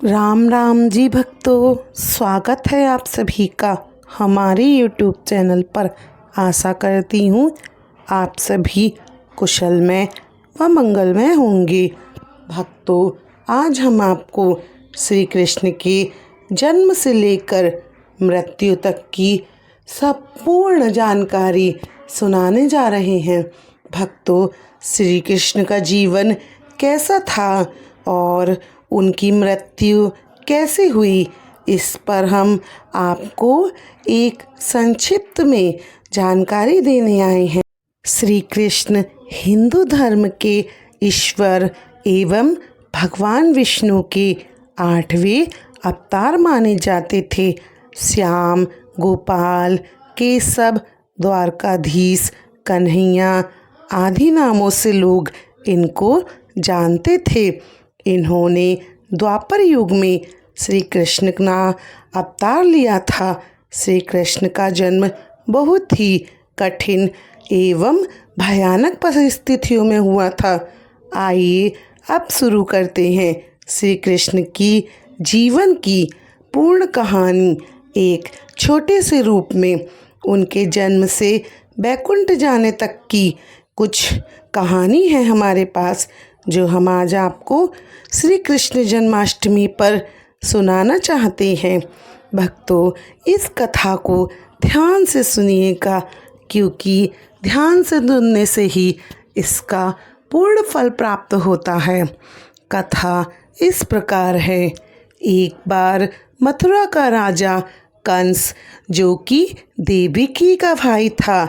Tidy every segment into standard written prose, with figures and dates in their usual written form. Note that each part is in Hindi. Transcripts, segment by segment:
राम राम जी भक्तों, स्वागत है आप सभी का हमारे YouTube चैनल पर। आशा करती हूँ आप सभी कुशलमय व मंगलमय होंगे। भक्तों, आज हम आपको श्री कृष्ण के जन्म से लेकर मृत्यु तक की संपूर्ण जानकारी सुनाने जा रहे हैं। भक्तों, श्री कृष्ण का जीवन कैसा था और उनकी मृत्यु कैसे हुई, इस पर हम आपको एक संक्षिप्त में जानकारी देने आए हैं। श्री कृष्ण हिंदू धर्म के ईश्वर एवं भगवान विष्णु के 8वें अवतार माने जाते थे। श्याम, गोपाल, केशव, द्वारकाधीश, कन्हैया आदि नामों से लोग इनको जानते थे। इन्होंने द्वापर युग में श्री कृष्ण का अवतार लिया था। श्री कृष्ण का जन्म बहुत ही कठिन एवं भयानक परिस्थितियों में हुआ था। आइए अब शुरू करते हैं श्री कृष्ण की जीवन की पूर्ण कहानी एक छोटे से रूप में। उनके जन्म से वैकुंठ जाने तक की कुछ कहानी है हमारे पास, जो हम आज आपको श्री कृष्ण जन्माष्टमी पर सुनाना चाहते हैं। भक्तों, इस कथा को ध्यान से सुनिएगा, क्योंकि ध्यान से सुनने से ही इसका पूर्ण फल प्राप्त होता है। कथा इस प्रकार है। एक बार मथुरा का राजा कंस, जो कि देवकी का भाई था,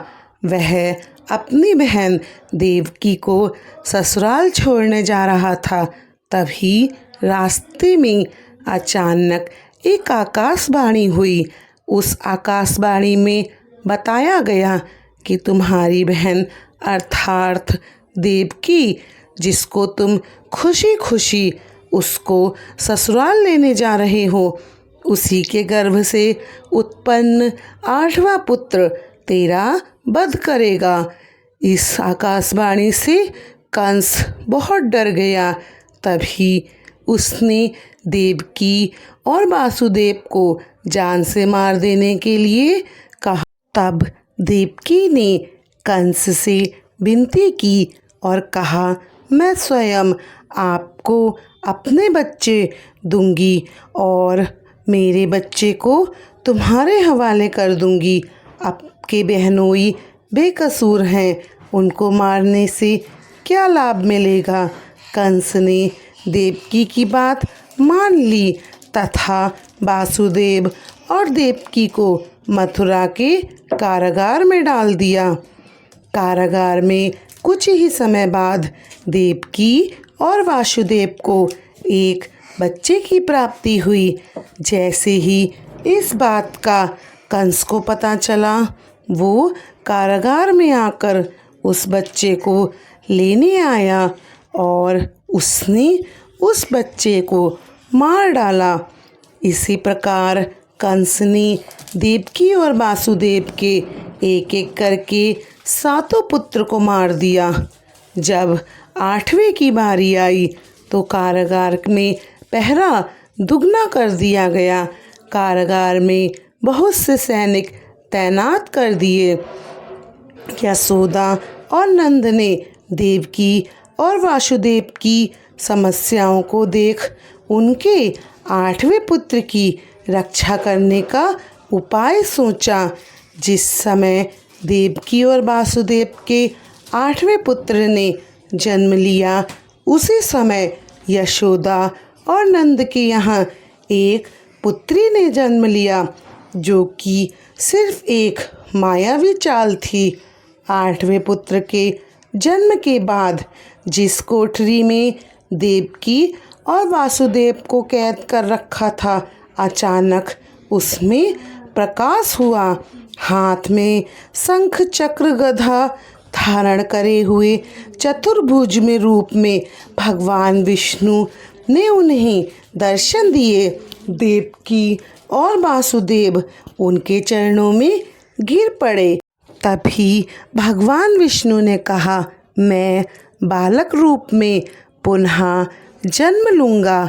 वह अपनी बहन देवकी को ससुराल छोड़ने जा रहा था। तभी रास्ते में अचानक एक आकाशवाणी हुई। उस आकाशवाणी में बताया गया कि तुम्हारी बहन अर्थात देवकी, जिसको तुम खुशी खुशी उसको ससुराल लेने जा रहे हो, उसी के गर्भ से उत्पन्न 8वां पुत्र तेरा वध करेगा। इस आकाशवाणी से कंस बहुत डर गया। तभी उसने देवकी और वासुदेव को जान से मार देने के लिए कहा। तब देवकी ने कंस से विनती की और कहा, मैं स्वयं आपको अपने बच्चे दूंगी और मेरे बच्चे को तुम्हारे हवाले कर दूंगी। आपके बहनोई बेकसूर हैं, उनको मारने से क्या लाभ मिलेगा। कंस ने देवकी की बात मान ली तथा वासुदेव और देवकी को मथुरा के कारागार में डाल दिया। कारागार में कुछ ही समय बाद देवकी और वासुदेव को एक बच्चे की प्राप्ति हुई। जैसे ही इस बात का कंस को पता चला, वो कारागार में आकर उस बच्चे को लेने आया और उसने उस बच्चे को मार डाला। इसी प्रकार कंस ने देवकी और वासुदेव के एक एक करके 7 पुत्र को मार दिया। जब 8वें की बारी आई तो कारागार में पहरा दुगना कर दिया गया। कारागार में बहुत से सैनिक तैनात कर दिए। यशोदा और नंद ने देवकी और वासुदेव की समस्याओं को देख उनके 8वें पुत्र की रक्षा करने का उपाय सोचा। जिस समय देवकी और वासुदेव के 8वें पुत्र ने जन्म लिया, उसी समय यशोदा और नंद के यहाँ एक पुत्री ने जन्म लिया, जो कि सिर्फ एक मायावी चाल थी। 8वें पुत्र के जन्म के बाद जिस कोठरी में देवकी और वासुदेव को कैद कर रखा था, अचानक उसमें प्रकाश हुआ। हाथ में शंख चक्र गदा धारण करे हुए चतुर्भुज में रूप में भगवान विष्णु ने उन्हें दर्शन दिए। देवकी और वासुदेव उनके चरणों में गिर पड़े। तभी भगवान विष्णु ने कहा, मैं बालक रूप में पुनः जन्म लूँगा।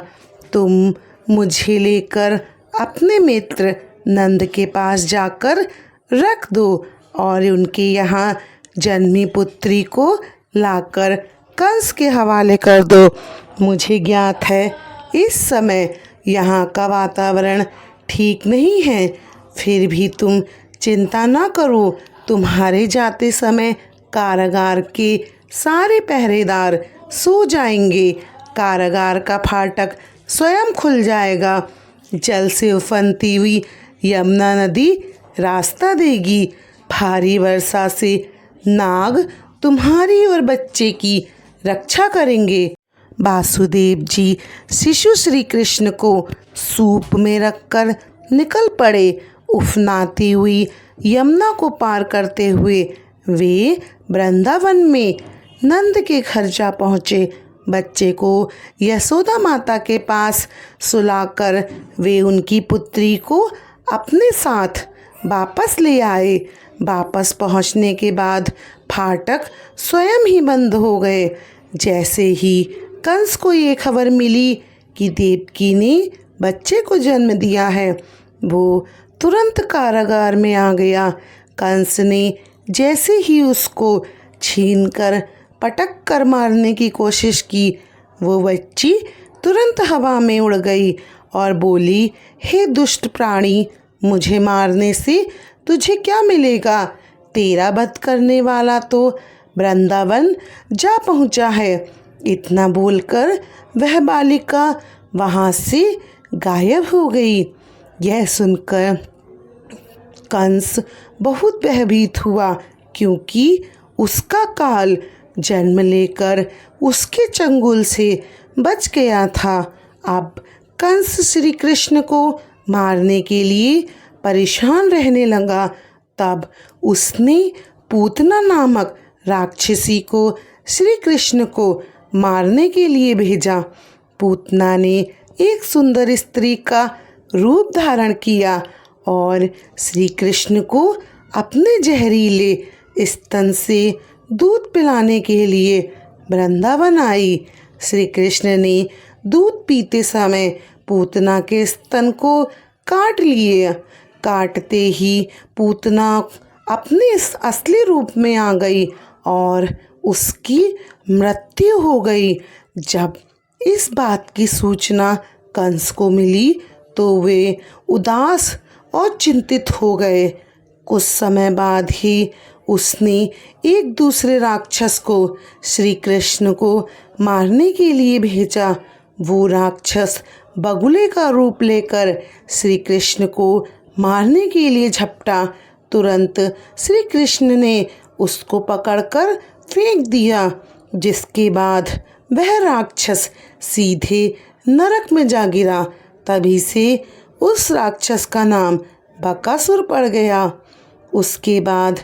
तुम मुझे लेकर अपने मित्र नंद के पास जाकर रख दो और उनके यहाँ जन्मी पुत्री को लाकर कंस के हवाले कर दो। मुझे ज्ञात है इस समय यहाँ का वातावरण ठीक नहीं है, फिर भी तुम चिंता ना करो। तुम्हारे जाते समय कारागार के सारे पहरेदार सो जाएंगे। कारागार का फाटक स्वयं खुल जाएगा। जल से उफनती हुई यमुना नदी रास्ता देगी। भारी वर्षा से नाग तुम्हारी और बच्चे की रक्षा करेंगे। वासुदेव जी शिशु श्री कृष्ण को सूप में रखकर निकल पड़े। उफनाती हुई यमुना को पार करते हुए वे वृंदावन में नंद के घर जा पहुँचे। बच्चे को यशोदा माता के पास सुलाकर वे उनकी पुत्री को अपने साथ वापस ले आए। वापस पहुंचने के बाद फाटक स्वयं ही बंद हो गए। जैसे ही कंस को ये खबर मिली कि देवकी ने बच्चे को जन्म दिया है, वो तुरंत कारागार में आ गया। कंस ने जैसे ही उसको छीनकर पटक कर मारने की कोशिश की, वो बच्ची तुरंत हवा में उड़ गई और बोली, हे दुष्ट प्राणी, मुझे मारने से तुझे क्या मिलेगा? तेरा वध करने वाला तो वृंदावन जा पहुंचा है। इतना बोलकर वह बालिका वहाँ से गायब हो गई। यह सुनकर कंस बहुत भयभीत हुआ, क्योंकि उसका काल जन्म लेकर उसके चंगुल से बच गया था। अब कंस श्री कृष्ण को मारने के लिए परेशान रहने लगा। तब उसने पूतना नामक राक्षसी को श्री कृष्ण को मारने के लिए भेजा। पूतना ने एक सुंदर स्त्री का रूप धारण किया और श्री कृष्ण को अपने जहरीले स्तन से दूध पिलाने के लिए वृंदावन आई। श्री कृष्ण ने दूध पीते समय पूतना के स्तन को काट लिए। काटते ही पूतना अपने असली रूप में आ गई और उसकी मृत्यु हो गई। जब इस बात की सूचना कंस को मिली तो वे उदास और चिंतित हो गए। कुछ समय बाद ही उसने एक दूसरे राक्षस को श्री कृष्ण को मारने के लिए भेजा। वो राक्षस बगुले का रूप लेकर श्री कृष्ण को मारने के लिए झपटा। तुरंत श्री कृष्ण ने उसको पकड़कर फेंक दिया, जिसके बाद वह राक्षस सीधे नरक में जा गिरा। तभी से उस राक्षस का नाम बकासुर पड़ गया। उसके बाद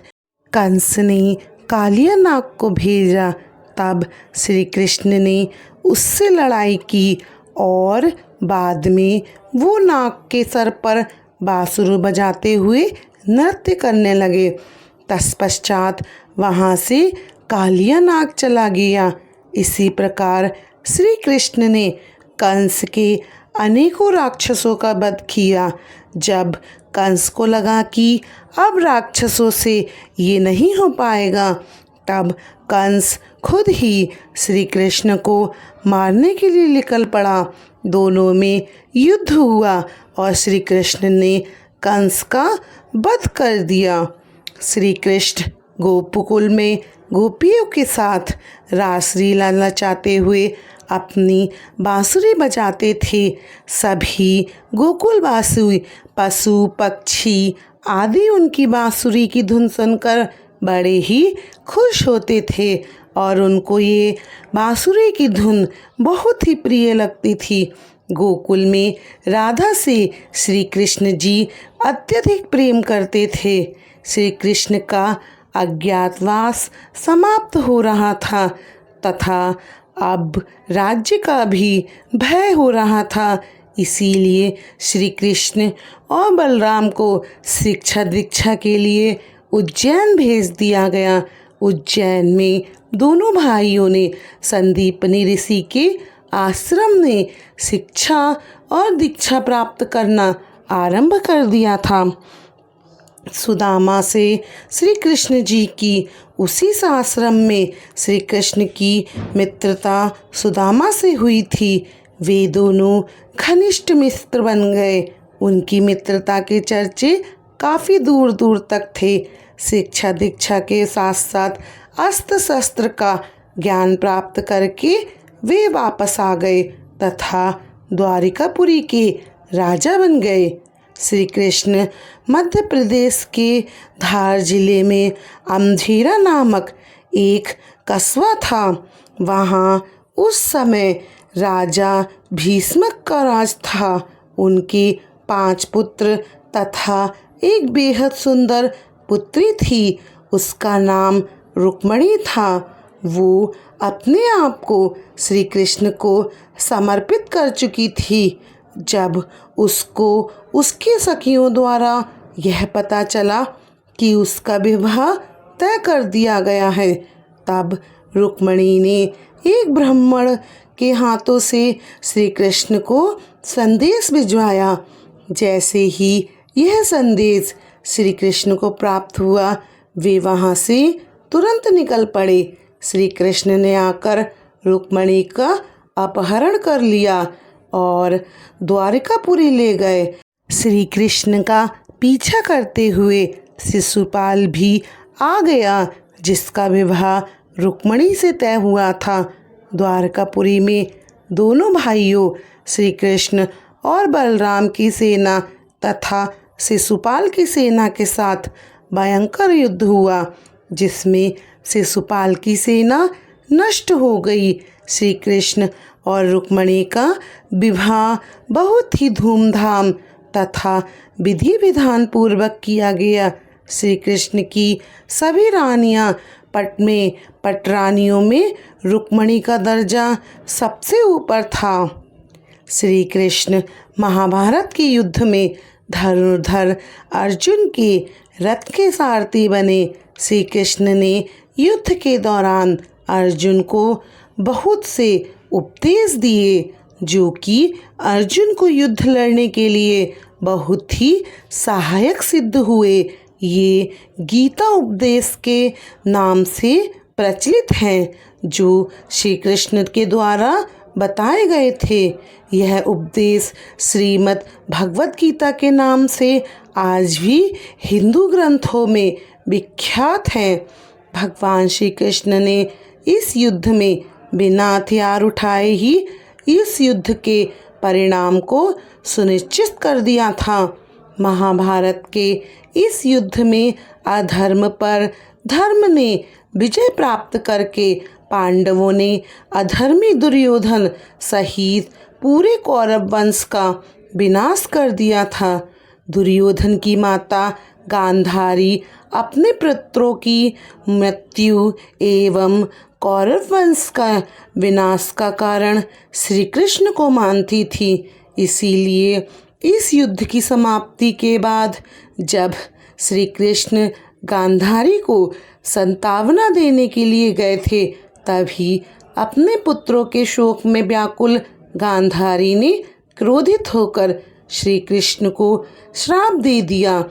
कंस ने कालिया नाग को भेजा। तब श्री कृष्ण ने उससे लड़ाई की और बाद में वो नाग के सर पर बांसुरी बजाते हुए नृत्य करने लगे। तत्पश्चात वहाँ से कालिया नाग चला गया। इसी प्रकार श्री कृष्ण ने कंस के अनेकों राक्षसों का वध किया। जब कंस को लगा कि अब राक्षसों से ये नहीं हो पाएगा, तब कंस खुद ही श्री कृष्ण को मारने के लिए निकल पड़ा। दोनों में युद्ध हुआ और श्री कृष्ण ने कंस का वध कर दिया। श्री कृष्ण गोकुल में गोपियों के साथ रासलीला नचाते हुए अपनी बांसुरी बजाते थे। सभी गोकुलवासी पशु पक्षी आदि उनकी बांसुरी की धुन सुनकर बड़े ही खुश होते थे और उनको ये बांसुरी की धुन बहुत ही प्रिय लगती थी। गोकुल में राधा से श्री कृष्ण जी अत्यधिक प्रेम करते थे। श्री कृष्ण का अज्ञातवास समाप्त हो रहा था तथा अब राज्य का भी भय हो रहा था। इसीलिए श्री कृष्ण और बलराम को शिक्षा दीक्षा के लिए उज्जैन भेज दिया गया। उज्जैन में दोनों भाइयों ने संदीपनी ऋषि के आश्रम ने शिक्षा और दीक्षा प्राप्त करना आरंभ कर दिया था। सुदामा से श्री कृष्ण जी की उसी आश्रम में श्री कृष्ण की मित्रता सुदामा से हुई थी। वे दोनों घनिष्ठ मित्र बन गए। उनकी मित्रता के चर्चे काफ़ी दूर दूर तक थे। शिक्षा दीक्षा के साथ साथ अस्त्र शस्त्र का ज्ञान प्राप्त करके वे वापस आ गए तथा द्वारिकापुरी के राजा बन गए। श्री कृष्ण मध्य प्रदेश के धार जिले में अमझेरा नामक एक कस्बा था। वहाँ उस समय राजा भीष्मक का राज था। उनके 5 पुत्र तथा एक बेहद सुंदर पुत्री थी। उसका नाम रुक्मणी था। वो अपने आप को श्री कृष्ण को समर्पित कर चुकी थी। जब उसको उसकी सखियों द्वारा यह पता चला कि उसका विवाह तय कर दिया गया है, तब रुक्मणी ने एक ब्राह्मण के हाथों से श्री कृष्ण को संदेश भिजवाया। जैसे ही यह संदेश श्री कृष्ण को प्राप्त हुआ, वे वहाँ से तुरंत निकल पड़े। श्री कृष्ण ने आकर रुक्मणी का अपहरण कर लिया और द्वारिकापुरी ले गए। श्री कृष्ण का पीछा करते हुए शिशुपाल भी आ गया, जिसका विवाह रुक्मणी से तय हुआ था। द्वारकापुरी में दोनों भाइयों श्री कृष्ण और बलराम की सेना तथा शिशुपाल की सेना के साथ भयंकर युद्ध हुआ, जिसमें शिशुपाल की सेना नष्ट हो गई। श्री कृष्ण और रुक्मणी का विवाह बहुत ही धूमधाम तथा विधि विधान पूर्वक किया गया। श्री कृष्ण की सभी रानियां पटरानियों में रुक्मणी का दर्जा सबसे ऊपर था। श्री कृष्ण महाभारत के युद्ध में धनुर्धर अर्जुन के रथ के सारथी बने। श्री कृष्ण ने युद्ध के दौरान अर्जुन को बहुत से उपदेश दिए, जो कि अर्जुन को युद्ध लड़ने के लिए बहुत ही सहायक सिद्ध हुए। ये गीता उपदेश के नाम से प्रचलित हैं, जो श्री कृष्ण के द्वारा बताए गए थे। यह उपदेश श्रीमद् भगवत गीता के नाम से आज भी हिंदू ग्रंथों में विख्यात है। भगवान श्री कृष्ण ने इस युद्ध में बिना हथियार उठाए ही इस युद्ध के परिणाम को सुनिश्चित कर दिया था। महाभारत के इस युद्ध में अधर्म पर धर्म ने विजय प्राप्त करके पांडवों ने अधर्मी दुर्योधन सहित पूरे कौरव वंश का विनाश कर दिया था। दुर्योधन की माता गांधारी अपने पुत्रों की मृत्यु एवं कौरव वंश का विनाश का कारण श्री कृष्ण को मानती थी। इसीलिए इस युद्ध की समाप्ति के बाद जब श्री कृष्ण गांधारी को संतावना देने के लिए गए थे, तभी अपने पुत्रों के शोक में व्याकुल गांधारी ने क्रोधित होकर श्री कृष्ण को श्राप दे दिया।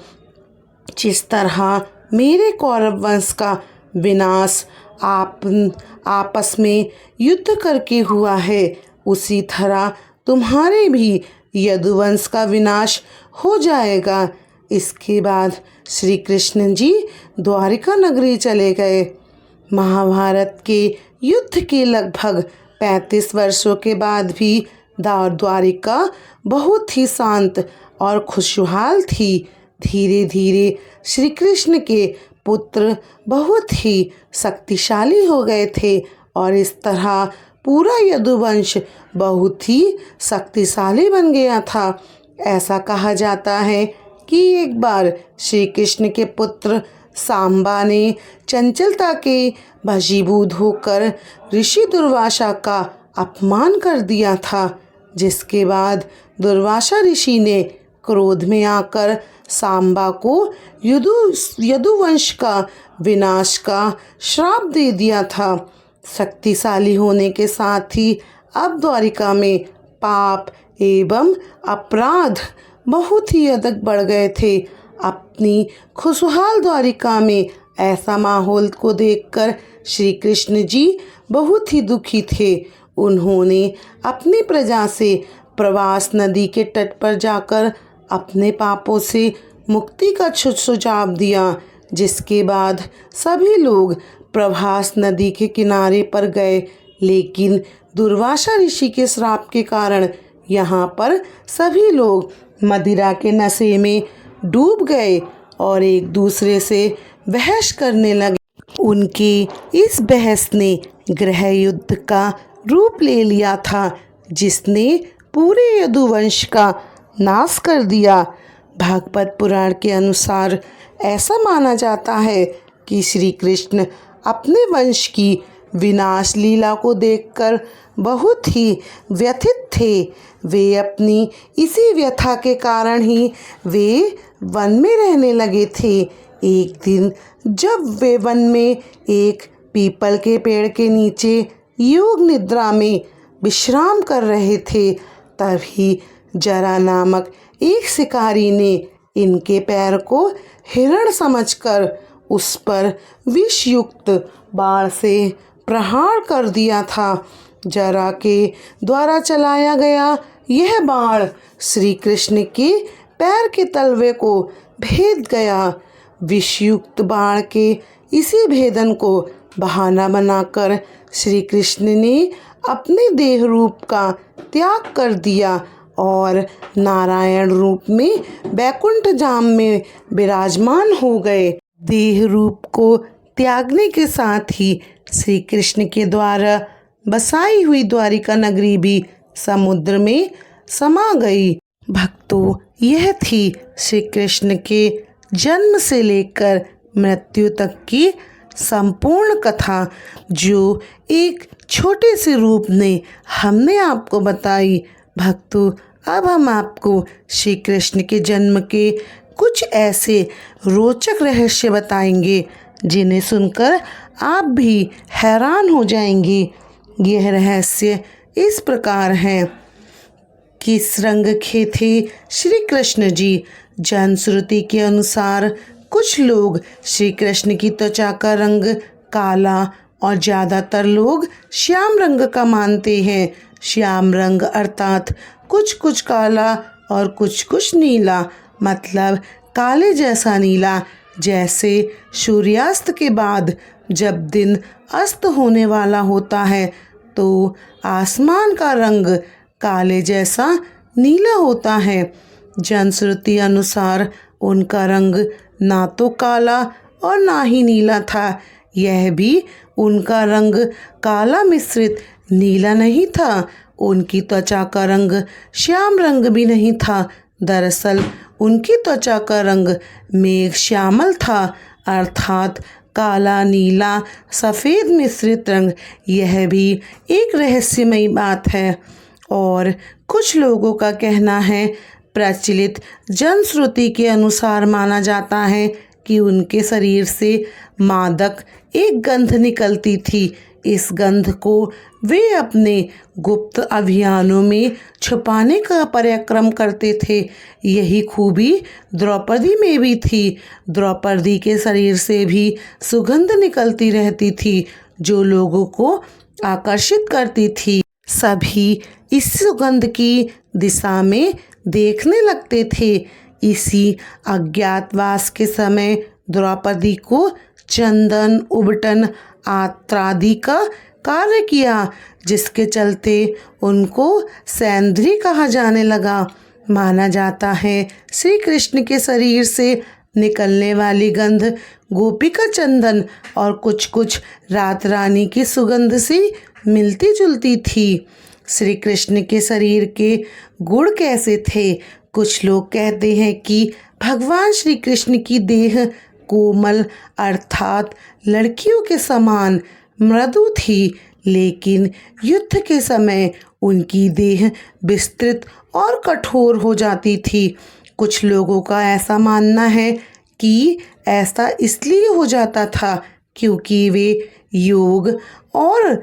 जिस तरह मेरे कौरव वंश का विनाश आपस में युद्ध करके हुआ है, उसी तरह तुम्हारे भी यदुवंश का विनाश हो जाएगा। इसके बाद श्री कृष्ण जी द्वारिका नगरी चले गए। महाभारत के युद्ध के लगभग 35 वर्षों के बाद भी द्वारिका बहुत ही शांत और खुशहाल थी। धीरे धीरे श्री कृष्ण के पुत्र बहुत ही शक्तिशाली हो गए थे और इस तरह पूरा यदुवंश बहुत ही शक्तिशाली बन गया था। ऐसा कहा जाता है कि एक बार श्री कृष्ण के पुत्र सांबा ने चंचलता के वशीभूत होकर ऋषि दुर्वासा का अपमान कर दिया था, जिसके बाद दुर्वासा ऋषि ने क्रोध में आकर सांबा को यदुवंश का विनाश का श्राप दे दिया था। शक्तिशाली होने के साथ ही अब द्वारिका में पाप एवं अपराध बहुत ही अधिक बढ़ गए थे। अपनी खुशहाल द्वारिका में ऐसा माहौल को देखकर श्री कृष्ण जी बहुत ही दुखी थे। उन्होंने अपनी प्रजा से प्रवास नदी के तट पर जाकर अपने पापों से मुक्ति का सुझाव दिया, जिसके बाद सभी लोग प्रभास नदी के किनारे पर गए। लेकिन दुर्वासा ऋषि के श्राप के कारण यहाँ पर सभी लोग मदिरा के नशे में डूब गए और एक दूसरे से बहस करने लगे। उनकी इस बहस ने गृह युद्ध का रूप ले लिया था, जिसने पूरे यदुवंश का नाश कर दिया। भागवत पुराण के अनुसार ऐसा माना जाता है कि श्री कृष्ण अपने वंश की विनाश लीला को देखकर बहुत ही व्यथित थे। वे अपनी इसी व्यथा के कारण ही वे वन में रहने लगे थे। एक दिन जब वे वन में एक पीपल के पेड़ के नीचे योग निद्रा में विश्राम कर रहे थे, तभी जरा नामक एक शिकारी ने इनके पैर को हिरण समझकर उस पर विषयुक्त बाण से प्रहार कर दिया था। जरा के द्वारा चलाया गया यह बाण श्री कृष्ण के पैर के तलवे को भेद गया। विषयुक्त बाण के इसी भेदन को बहाना बनाकर श्री कृष्ण ने अपने देह रूप का त्याग कर दिया और नारायण रूप में बैकुंठ धाम में विराजमान हो गए। देह रूप को त्यागने के साथ ही श्री कृष्ण के द्वारा बसाई हुई द्वारिका नगरी भी समुद्र में समा गई। भक्तों, यह थी श्री कृष्ण के जन्म से लेकर मृत्यु तक की संपूर्ण कथा, जो एक छोटे से रूप में हमने आपको बताई। भक्तों, अब हम आपको श्री कृष्ण के जन्म के कुछ ऐसे रोचक रहस्य बताएंगे जिन्हें सुनकर आप भी हैरान हो जाएंगे। यह रहस्य इस प्रकार हैं। किस रंग के थे श्री कृष्ण जी? जनश्रुति के अनुसार कुछ लोग श्री कृष्ण की त्वचा का रंग काला और ज़्यादातर लोग श्याम रंग का मानते हैं। श्याम रंग अर्थात कुछ कुछ काला और कुछ नीला, मतलब काले जैसा नीला। जैसे सूर्यास्त के बाद जब दिन अस्त होने वाला होता है तो आसमान का रंग काले जैसा नीला होता है। जनश्रुति अनुसार उनका रंग ना तो काला और ना ही नीला था। यह भी उनका रंग काला मिश्रित नीला नहीं था। उनकी त्वचा का रंग श्याम रंग भी नहीं था। दरअसल उनकी त्वचा का रंग मेघ श्यामल था, अर्थात काला नीला सफ़ेद मिश्रित रंग। यह भी एक रहस्यमयी बात है। और कुछ लोगों का कहना है, प्रचलित जनश्रुति के अनुसार माना जाता है कि उनके शरीर से मादक एक गंध निकलती थी। इस गंध को वे अपने गुप्त अभियानों में छुपाने का परिक्रम करते थे। यही खूबी द्रौपदी में भी थी। द्रौपदी के शरीर से भी सुगंध निकलती रहती थी जो लोगों को आकर्षित करती थी। सभी इस सुगंध की दिशा में देखने लगते थे। इसी अज्ञातवास के समय द्रौपदी को चंदन, उबटन आदि का कार्य किया, जिसके चलते उनको सैंधरी कहा जाने लगा। माना जाता है श्री कृष्ण के शरीर से निकलने वाली गंध गोपिका चंदन और कुछ रात रानी की सुगंध से मिलती जुलती थी। श्री कृष्ण के शरीर के गुण कैसे थे? कुछ लोग कहते हैं कि भगवान श्री कृष्ण की देह कोमल अर्थात लड़कियों के समान मृदु थी, लेकिन युद्ध के समय उनकी देह विस्तृत और कठोर हो जाती थी। कुछ लोगों का ऐसा मानना है कि ऐसा इसलिए हो जाता था क्योंकि वे योग और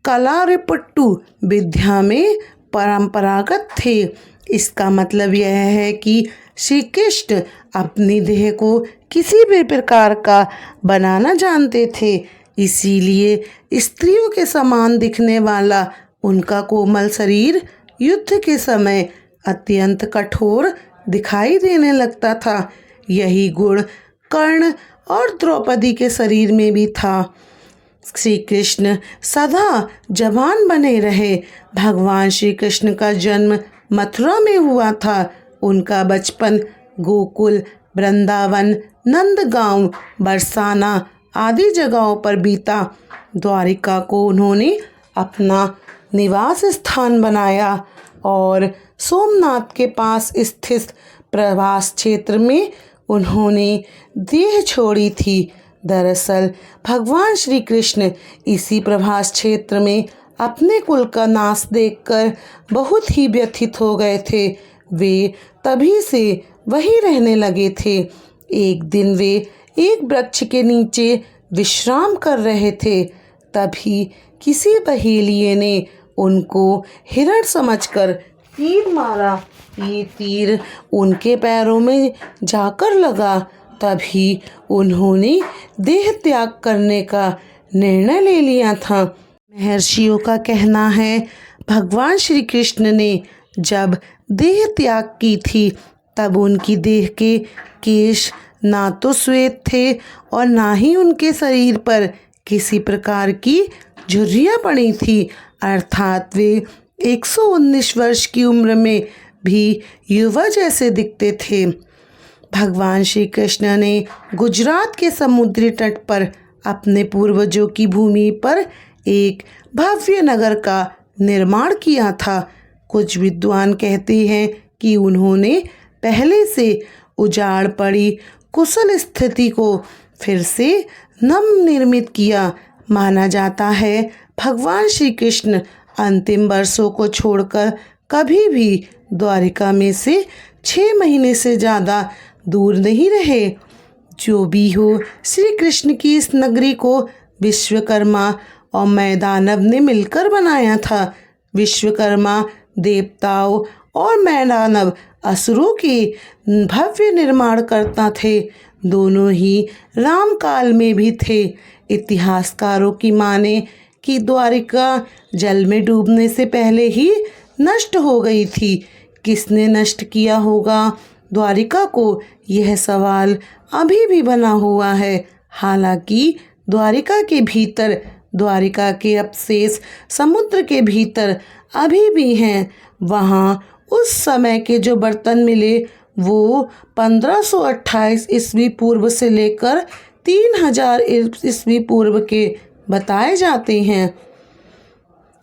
कलारिपट्टू विद्या में परंपरागत थे। इसका मतलब यह है कि श्री कृष्ण अपनी देह को किसी भी प्रकार का बनाना जानते थे। इसीलिए स्त्रियों के समान दिखने वाला उनका कोमल शरीर युद्ध के समय अत्यंत कठोर दिखाई देने लगता था। यही गुण कर्ण और द्रौपदी के शरीर में भी था। श्री कृष्ण सदा जवान बने रहे। भगवान श्री कृष्ण का जन्म मथुरा में हुआ था। उनका बचपन गोकुल, वृंदावन, नंदगांव, बरसाना आदि जगहों पर बीता। द्वारिका को उन्होंने अपना निवास स्थान बनाया और सोमनाथ के पास स्थित प्रवास क्षेत्र में उन्होंने देह छोड़ी थी। दरअसल भगवान श्री कृष्ण इसी प्रभास क्षेत्र में अपने कुल का नाश देखकर बहुत ही व्यथित हो गए थे। वे तभी से वहीं रहने लगे थे। एक दिन वे एक वृक्ष के नीचे विश्राम कर रहे थे। तभी किसी बहेलिये ने उनको हिरण समझकर तीर मारा। ये तीर उनके पैरों में जाकर लगा। तभी उन्होंने देह त्याग करने का निर्णय ले लिया था। महर्षियों का कहना है भगवान श्री कृष्ण ने जब देह त्याग की थी तब उनकी देह के केश ना तो श्वेत थे और ना ही उनके शरीर पर किसी प्रकार की झुर्रियाँ पड़ी थी। अर्थात वे 119 वर्ष की उम्र में भी युवा जैसे दिखते थे। भगवान श्री कृष्ण ने गुजरात के समुद्री तट पर अपने पूर्वजों की भूमि पर एक भव्य नगर का निर्माण किया था। कुछ विद्वान कहते हैं कि उन्होंने पहले से उजाड़ पड़ी कुशल स्थिति को फिर से नवनिर्मित किया। माना जाता है भगवान श्री कृष्ण अंतिम वर्षों को छोड़कर कभी भी द्वारिका में से 6 महीने से ज़्यादा दूर नहीं रहे। जो भी हो, श्री कृष्ण की इस नगरी को विश्वकर्मा और मैदानव ने मिलकर बनाया था। विश्वकर्मा देवताओं और मैदानव असुरों के भव्य निर्माण करता थे। दोनों ही राम काल में भी थे। इतिहासकारों की माने कि द्वारिका जल में डूबने से पहले ही नष्ट हो गई थी। किसने नष्ट किया होगा द्वारिका को, यह सवाल अभी भी बना हुआ है। हालांकि द्वारिका के भीतर द्वारिका के अवशेष समुद्र के भीतर अभी भी हैं। वहाँ उस समय के जो बर्तन मिले वो 1528 ईस्वी पूर्व से लेकर 3000 ईस्वी पूर्व के बताए जाते हैं।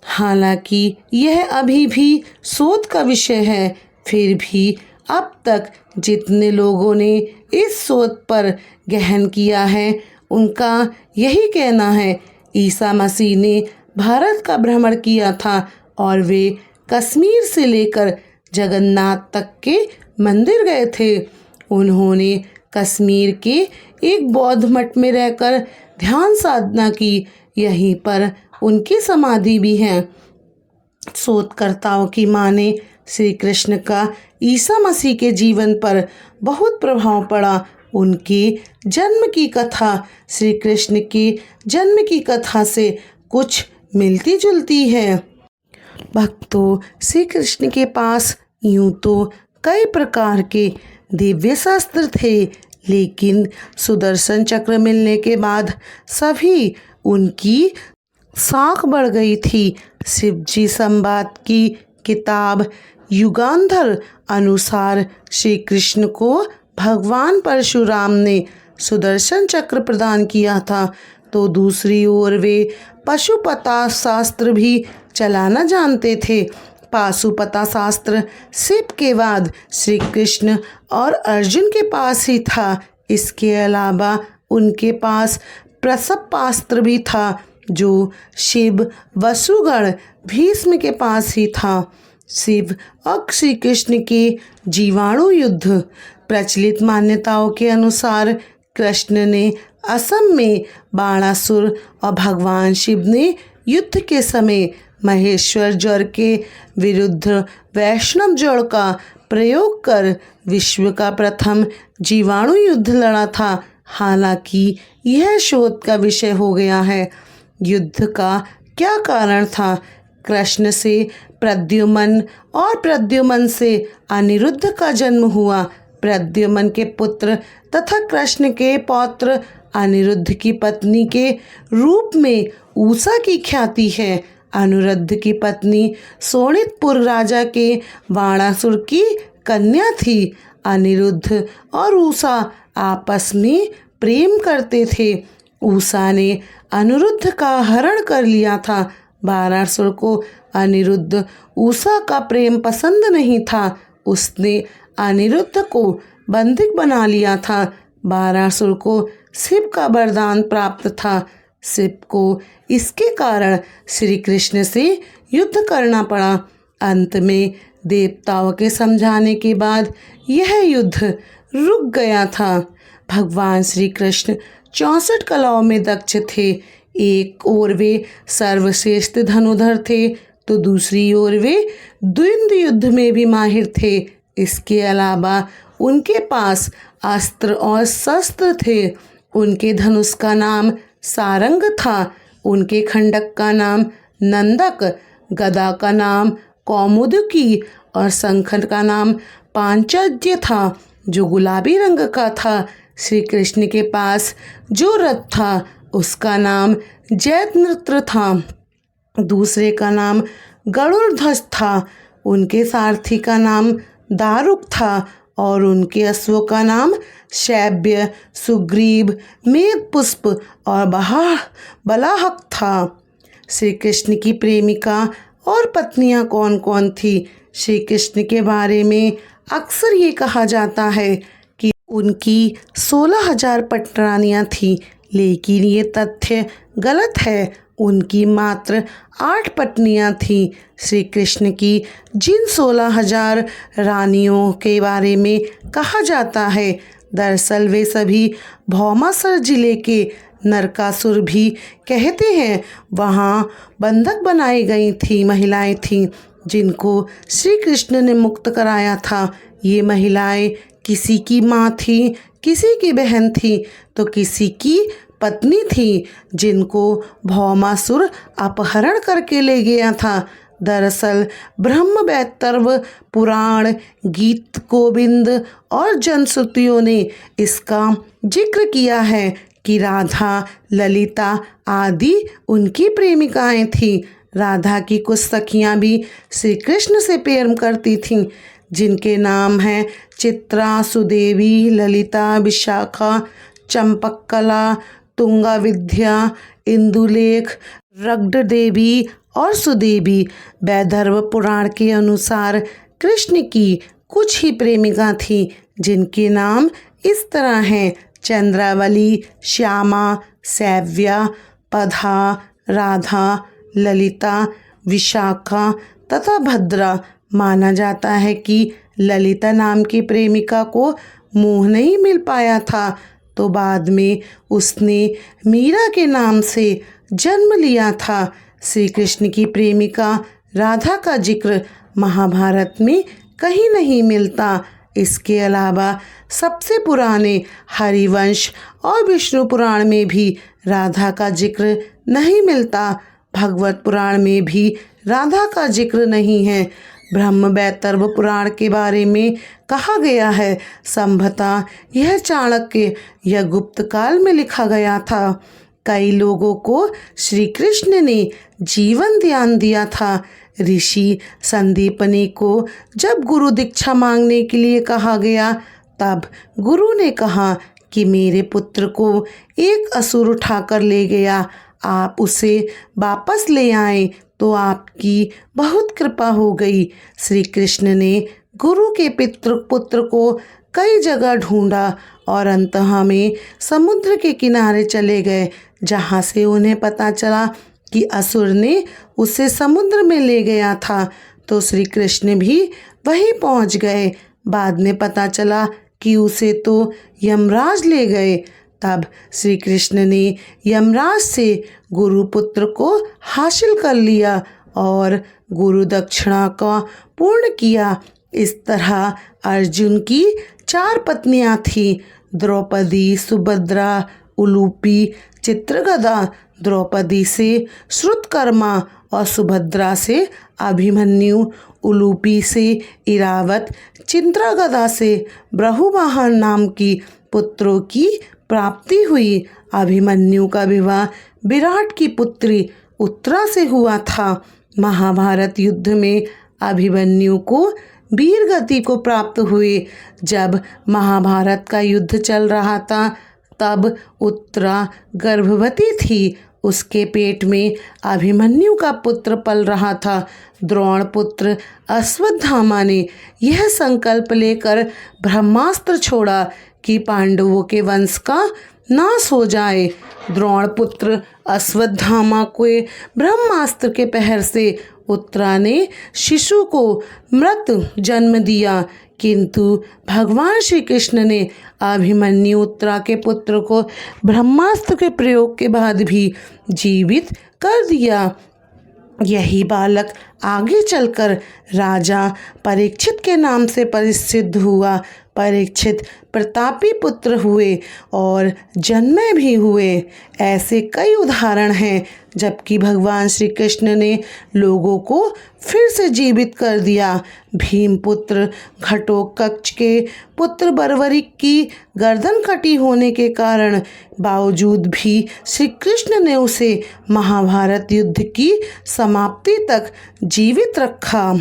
हालांकि यह अभी भी शोध का विषय है, फिर भी अब तक जितने लोगों ने इस शोध पर गहन किया है उनका यही कहना है ईसा मसीह ने भारत का भ्रमण किया था और वे कश्मीर से लेकर जगन्नाथ तक के मंदिर गए थे। उन्होंने कश्मीर के एक बौद्ध मठ में रहकर ध्यान साधना की। यहीं पर उनकी समाधि भी है। शोधकर्ताओं की माने श्री कृष्ण का ईसा मसीह के जीवन पर बहुत प्रभाव पड़ा। उनके जन्म की कथा श्री कृष्ण के जन्म की कथा से कुछ मिलती जुलती है। भक्तों, श्री कृष्ण के पास यूं तो कई प्रकार के दिव्य शस्त्र थे, लेकिन सुदर्शन चक्र मिलने के बाद सभी उनकी साख बढ़ गई थी। शिवजी संवाद की किताब युगांधर अनुसार श्री कृष्ण को भगवान परशुराम ने सुदर्शन चक्र प्रदान किया था, तो दूसरी ओर वे पशुपता शास्त्र भी चलाना जानते थे। पाशुपता शास्त्र शिव के बाद श्री कृष्ण और अर्जुन के पास ही था। इसके अलावा उनके पास प्रसपास्त्र भी था जो शिव, वसुगण, भीष्म के पास ही था। शिव और श्री कृष्ण के जीवाणु युद्ध। प्रचलित मान्यताओं के अनुसार कृष्ण ने असम में बाणासुर और भगवान शिव ने युद्ध के समय महेश्वर ज्वर के विरुद्ध वैष्णव जड़ का प्रयोग कर विश्व का प्रथम जीवाणु युद्ध लड़ा था। हालांकि यह शोध का विषय हो गया है। युद्ध का क्या कारण था? कृष्ण से प्रद्युम्न और प्रद्युम्न से अनिरुद्ध का जन्म हुआ। प्रद्युम्न के पुत्र तथा कृष्ण के पौत्र अनिरुद्ध की पत्नी के रूप में उषा की ख्याति है। अनिरुद्ध की पत्नी शोणितपुर राजा के बाणासुर की कन्या थी। अनिरुद्ध और उषा आपस में प्रेम करते थे। उषा ने अनिरुद्ध का हरण कर लिया था। बाणासुर को अनिरुद्ध उषा का प्रेम पसंद नहीं था। उसने अनिरुद्ध को बंधक बना लिया था। बाणासुर को शिव का वरदान प्राप्त था। शिव को इसके कारण श्री कृष्ण से युद्ध करना पड़ा। अंत में देवताओं के समझाने के बाद यह युद्ध रुक गया था। भगवान श्री कृष्ण 64 कलाओं में दक्ष थे। एक ओर वे सर्वश्रेष्ठ धनुधर थे तो दूसरी ओर वे द्वंद्व युद्ध में भी माहिर थे। इसके अलावा उनके पास अस्त्र और शस्त्र थे। उनके धनुष का नाम सारंग था। उनके खंडक का नाम नंदक, गदा का नाम कौमुदकी और शंख का नाम पांचजन्य था जो गुलाबी रंग का था। श्री कृष्ण के पास जो रथ था उसका नाम जयद्रथ था। दूसरे का नाम गरुड़ध्वज था। उनके सारथी का नाम दारुक था और उनके अश्वों का नाम शैब्य, सुग्रीव, मेघपुष्प और बलाहक था। श्री कृष्ण की प्रेमिका और पत्नियां कौन कौन थी? श्री कृष्ण के बारे में अक्सर ये कहा जाता है कि उनकी 16,000 पटरानियां थीं, लेकिन ये तथ्य गलत है। उनकी मात्र 8 पत्नियां थीं। श्री कृष्ण की जिन 16,000 रानियों के बारे में कहा जाता है, दरअसल वे सभी भौमासुर जिले के नरकासुर भी कहते हैं वहाँ बंधक बनाई गई थी महिलाएं थीं जिनको श्री कृष्ण ने मुक्त कराया था। ये महिलाएं किसी की माँ थी, किसी की बहन थी तो किसी की पत्नी थी जिनको भौमासुर अपहरण करके ले गया था। दरअसल ब्रह्म वैतर्व पुराण, गीत गोविंद और जनश्रुतियों ने इसका जिक्र किया है कि राधा, ललिता आदि उनकी प्रेमिकाएं थीं। राधा की कुछ सखियां भी श्री कृष्ण से प्रेम करती थीं, जिनके नाम हैं चित्रा, सुदेवी, ललिता, विशाखा, चंपककला, तुंगा विद्या, इंदुलेख, रग्ड देवी और सुदेवी। वैदर्भ पुराण के अनुसार कृष्ण की कुछ ही प्रेमिका थीं जिनके नाम इस तरह हैं: चंद्रावली, श्यामा, सैव्या, पधा, राधा, ललिता, विशाखा तथा भद्रा। माना जाता है कि ललिता नाम की प्रेमिका को मोह नहीं मिल पाया था तो बाद में उसने मीरा के नाम से जन्म लिया था। श्री कृष्ण की प्रेमिका राधा का जिक्र महाभारत में कहीं नहीं मिलता। इसके अलावा सबसे पुराने हरिवंश और विष्णु पुराण में भी राधा का जिक्र नहीं मिलता। भागवत पुराण में भी राधा का जिक्र नहीं है। ब्रह्म वैतर्भ पुराण के बारे में कहा गया है, संभवतः यह चाणक्य या गुप्त काल में लिखा गया था। कई लोगों को श्री कृष्ण ने जीवन दान दिया था। ऋषि संदीपनी को जब गुरु दीक्षा मांगने के लिए कहा गया तब गुरु ने कहा कि मेरे पुत्र को एक असुर उठाकर ले गया, आप उसे वापस ले आए तो आपकी बहुत कृपा हो गई। श्री कृष्ण ने गुरु के पुत्र को कई जगह ढूंढा और अंततः में समुद्र के किनारे चले गए, जहाँ से उन्हें पता चला कि असुर ने उसे समुद्र में ले गया था तो श्री कृष्ण भी वहीं पहुँच गए। बाद में पता चला कि उसे तो यमराज ले गए। तब श्री कृष्ण ने यमराज से गुरुपुत्र को हासिल कर लिया और गुरु दक्षिणा का पूर्ण किया। इस तरह अर्जुन की 4 पत्नियां थीं, द्रौपदी, सुभद्रा, उलूपी, चित्रगदा। द्रौपदी से श्रुतकर्मा और सुभद्रा से अभिमन्यु, उलूपी से इरावत, चित्रगदा से ब्रहुवाहन नाम की पुत्रों की प्राप्ति हुई। अभिमन्यु का विवाह विराट की पुत्री उत्तरा से हुआ था। महाभारत युद्ध में अभिमन्यु को वीर गति को प्राप्त हुए। जब महाभारत का युद्ध चल रहा था तब उत्तरा गर्भवती थी। उसके पेट में अभिमन्यु का पुत्र पल रहा था। द्रोण पुत्र अश्वत्थामा ने यह संकल्प लेकर ब्रह्मास्त्र छोड़ा कि पांडवों के वंश का नाश हो जाए। द्रोण पुत्र अश्वत्थामा को ब्रह्मास्त्र के प्रहार से उत्तरा ने शिशु को मृत जन्म दिया, किंतु भगवान श्री कृष्ण ने अभिमन्यु उत्तरा के पुत्र को ब्रह्मास्त्र के प्रयोग के बाद भी जीवित कर दिया। यही बालक आगे चलकर राजा परीक्षित के नाम से प्रसिद्ध हुआ। परीक्षित प्रतापी पुत्र हुए और जन्मे भी हुए। ऐसे कई उदाहरण हैं जबकि भगवान श्री कृष्ण ने लोगों को फिर से जीवित कर दिया। भीमपुत्र घटोत्कच के पुत्र बर्बरिक की गर्दन कटी होने के कारण बावजूद भी श्री कृष्ण ने उसे महाभारत युद्ध की समाप्ति तक जीवित रखा।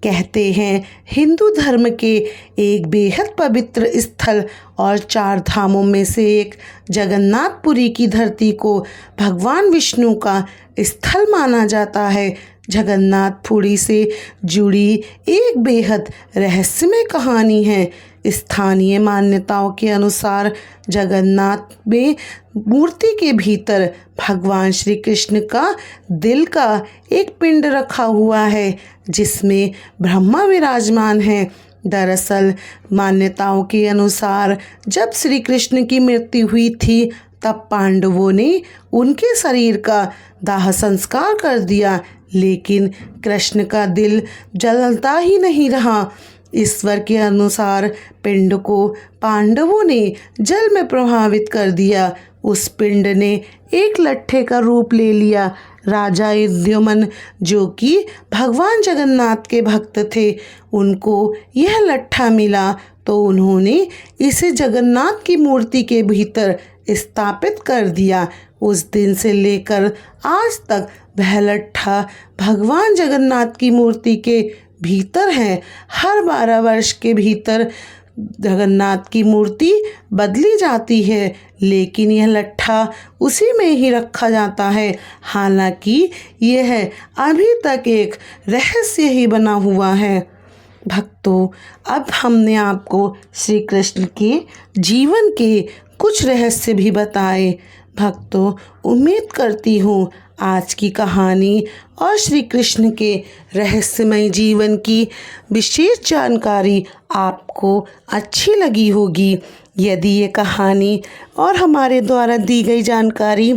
कहते हैं हिंदू धर्म के एक बेहद पवित्र स्थल और 4 धामों में से एक जगन्नाथपुरी की धरती को भगवान विष्णु का स्थल माना जाता है। जगन्नाथपुरी से जुड़ी एक बेहद रहस्यमय कहानी है। स्थानीय मान्यताओं के अनुसार जगन्नाथ में मूर्ति के भीतर भगवान श्री कृष्ण का दिल का एक पिंड रखा हुआ है जिसमें ब्रह्मा विराजमान है। दरअसल मान्यताओं के अनुसार जब श्री कृष्ण की मृत्यु हुई थी तब पांडवों ने उनके शरीर का दाह संस्कार कर दिया, लेकिन कृष्ण का दिल जलता ही नहीं रहा। ईश्वर के अनुसार पिंड को पांडवों ने जल में प्रभावित कर दिया। उस पिंड ने एक लट्ठे का रूप ले लिया। राजा युधिष्ठिर जो कि भगवान जगन्नाथ के भक्त थे, उनको यह लट्ठा मिला तो उन्होंने इसे जगन्नाथ की मूर्ति के भीतर स्थापित कर दिया। उस दिन से लेकर आज तक वह लट्ठा भगवान जगन्नाथ की मूर्ति के भीतर है। हर 12 वर्ष के भीतर जगन्नाथ की मूर्ति बदली जाती है, लेकिन यह लट्ठा उसी में ही रखा जाता है। हालांकि यह अभी तक एक रहस्य ही बना हुआ है। भक्तों, अब हमने आपको श्री कृष्ण के जीवन के कुछ रहस्य भी बताए। भक्तों, उम्मीद करती हूँ आज की कहानी और श्री कृष्ण के रहस्यमय जीवन की विशेष जानकारी आपको अच्छी लगी होगी। यदि ये कहानी और हमारे द्वारा दी गई जानकारी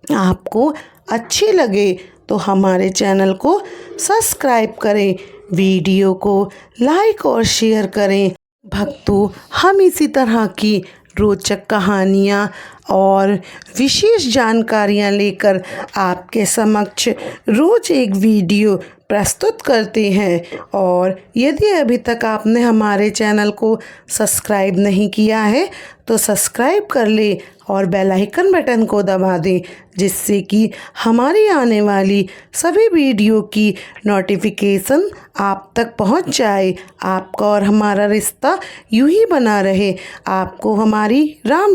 आपको अच्छी लगे तो हमारे चैनल को सब्सक्राइब करें, वीडियो को लाइक और शेयर करें। भक्तों, हम इसी तरह की रोचक कहानियाँ और विशेष जानकारियाँ लेकर आपके समक्ष रोज़ एक वीडियो प्रस्तुत करते हैं। और यदि अभी तक आपने हमारे चैनल को सब्सक्राइब नहीं किया है तो सब्सक्राइब कर ले और बेल आइकन बटन को दबा दें, जिससे कि हमारी आने वाली सभी वीडियो की नोटिफिकेशन आप तक पहुंच जाए। आपका और हमारा रिश्ता यूं ही बना रहे। आपको हमारी राम